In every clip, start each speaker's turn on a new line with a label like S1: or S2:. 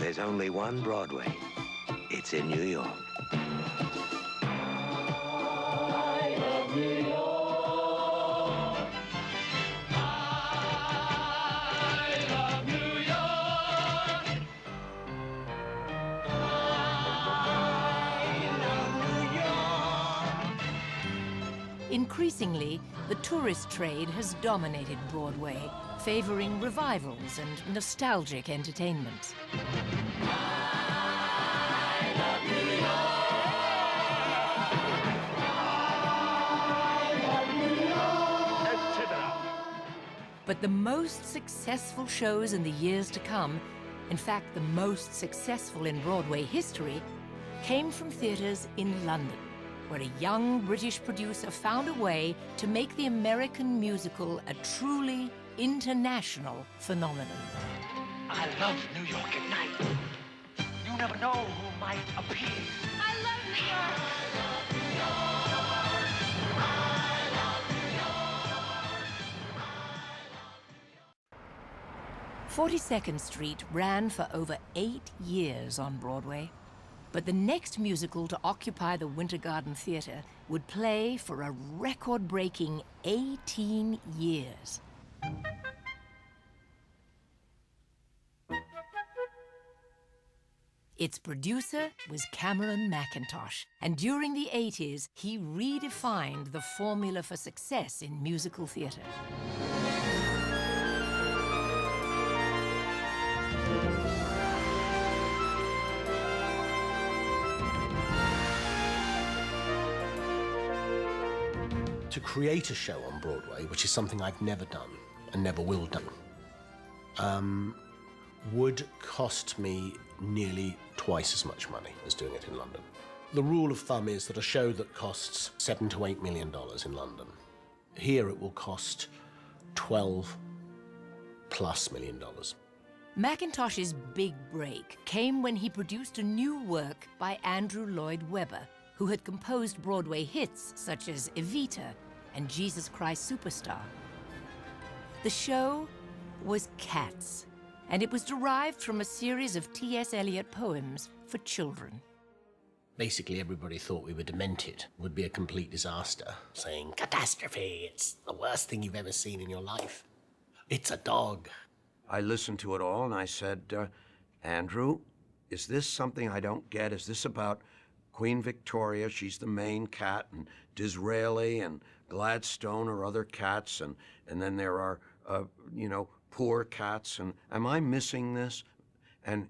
S1: There's only one Broadway. It's in New York.
S2: I love New York. I love New York. I love New York.
S3: Increasingly, the tourist trade has dominated Broadway, favoring revivals and nostalgic entertainment. But the most successful shows in the years to come, in fact, the most successful in Broadway history, came from theatres in London, where a young British producer found a way to make the American musical a truly international phenomenon.
S4: I love New York at night. You never know who might appear.
S5: I love New York.
S3: 42nd Street ran for over 8 years on Broadway, but the next musical to occupy the Winter Garden Theatre would play for a record-breaking 18 years. Its producer was Cameron Mackintosh, and during the 80s, he redefined the formula for success in musical theatre.
S6: To create a show on Broadway, which is something I've never done and never will do, would cost me nearly twice as much money as doing it in London. The rule of thumb is that a show that costs $7 to $8 million in London, here it will cost $12+ million.
S3: Mackintosh's big break came when he produced a new work by Andrew Lloyd Webber, who had composed Broadway hits such as Evita and Jesus Christ Superstar. The show was Cats, and it was derived from a series of T.S. Eliot poems for children.
S6: Basically, everybody thought we were demented, would be a complete disaster, saying, "Catastrophe, it's the worst thing you've ever seen in your life. It's a dog."
S7: I listened to it all and I said, Andrew, is this something I don't get? Is this about Queen Victoria, she's the main cat, and Disraeli and Gladstone are other cats, and then there are, poor cats, and am I missing this? And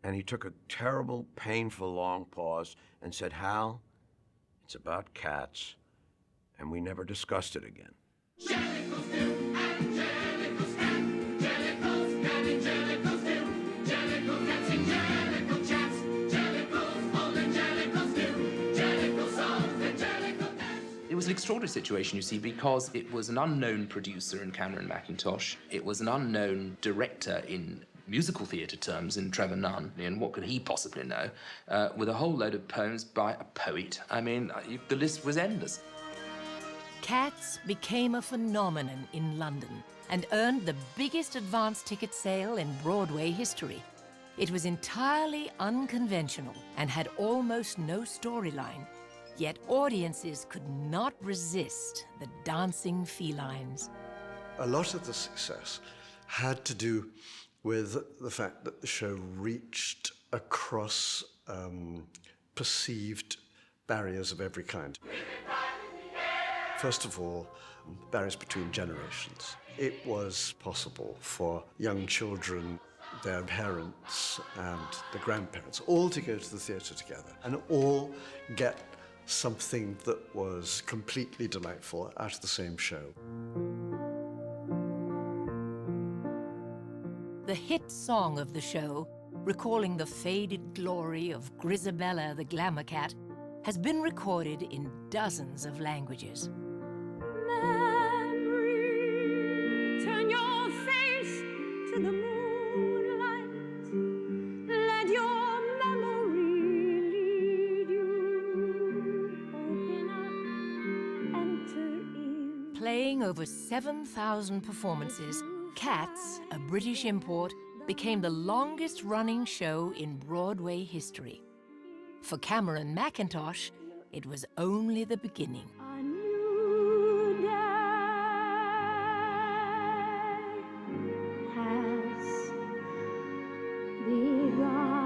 S7: he took a terrible, painful, long pause and said, Hal, it's about cats, and we never discussed it again.
S2: Jellicles do, and jellicles can. Jellicles can and jellicles do. Jellicle cats and jellicle chats. Jellicles all and jellicles do. Jellicle songs and jellicle dance.
S8: It was an extraordinary situation, you see, because it was an unknown producer in Cameron Mackintosh. It was an unknown director in musical theatre terms in Trevor Nunn, and what could he possibly know, with a whole load of poems by a poet. I mean, the list was endless.
S3: Cats became a phenomenon in London and earned the biggest advance ticket sale in Broadway history. It was entirely unconventional and had almost no storyline, yet audiences could not resist the dancing felines.
S9: A lot of the success had to do with the fact that the show reached across perceived barriers of every kind. First of all, barriers between generations. It was possible for young children, their parents and the grandparents all to go to the theatre together and all get something that was completely delightful out of the same show.
S3: The hit song of the show, recalling the faded glory of Grizabella the glamour cat, has been recorded in dozens of languages.
S5: Memory, turn your face to the moonlight. Let your memory lead you. Open up, enter in.
S3: Playing over 7,000 performances, Cats, a British import, became the longest-running show in Broadway history. For Cameron Mackintosh, it was only the beginning.
S5: A new day has begun.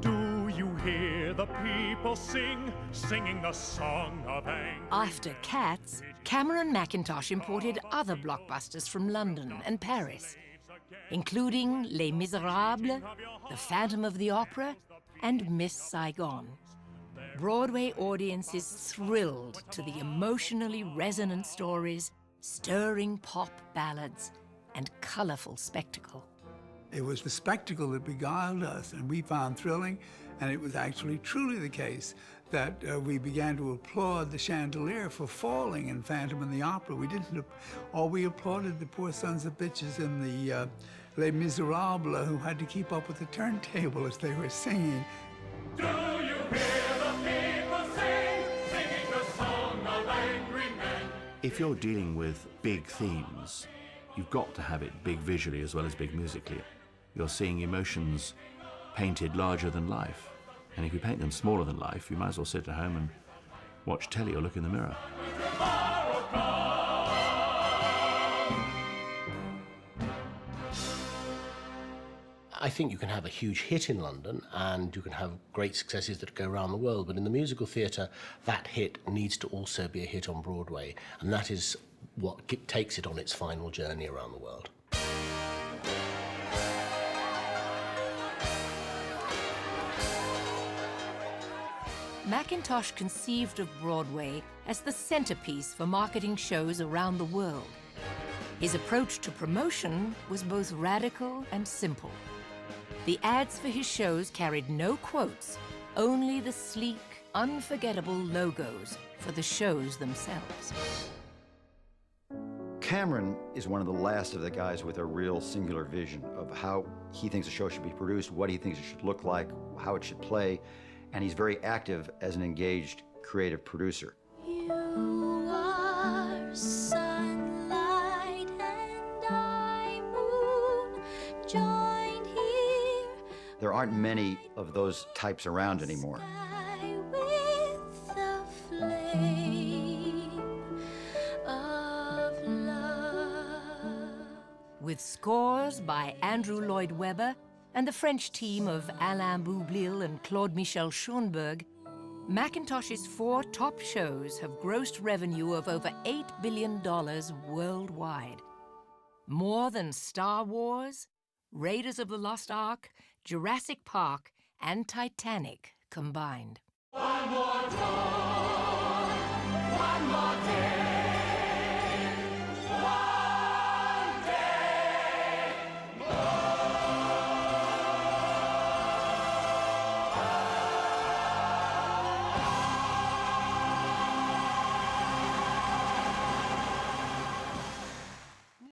S10: Do you hear the people singing a song of anger?
S3: After Cats, Cameron Mackintosh imported other blockbusters from London and Paris, including Les Miserables, The Phantom of the Opera, and Miss Saigon. Broadway audiences thrilled to the emotionally resonant stories, stirring pop ballads, and colorful spectacle.
S11: It was the spectacle that beguiled us and we found thrilling, and it was actually truly the case that we began to applaud the chandelier for falling in Phantom and the Opera. We didn't, or we applauded the poor sons of bitches in the Les Miserables who had to keep up with the turntable as they were singing.
S10: Do you hear the people singing the song of angry men?
S12: If you're dealing with big themes, you've got to have it big visually as well as big musically. You're seeing emotions painted larger than life. And if you paint them smaller than life, you might as well sit at home and watch telly or look in the mirror.
S6: I think you can have a huge hit in London and you can have great successes that go around the world, but in the musical theatre, that hit needs to also be a hit on Broadway, and that is what takes it on its final journey around the world.
S3: Mackintosh conceived of Broadway as the centerpiece for marketing shows around the world. His approach to promotion was both radical and simple. The ads for his shows carried no quotes, only the sleek, unforgettable logos for the shows themselves.
S13: Cameron is one of the last of the guys with a real singular vision of how he thinks a show should be produced, what he thinks it should look like, how it should play, and he's very active as an engaged creative producer.
S5: You are sunlight and I moon joined here.
S13: There aren't many of those types around anymore.
S5: Sky with the flame of love.
S3: With scores by Andrew Lloyd Webber and the French team of Alain Boublil and Claude-Michel Schoenberg, Mackintosh's 4 top shows have grossed revenue of over $8 billion worldwide. More than Star Wars, Raiders of the Lost Ark, Jurassic Park, and Titanic combined.
S10: One more draw.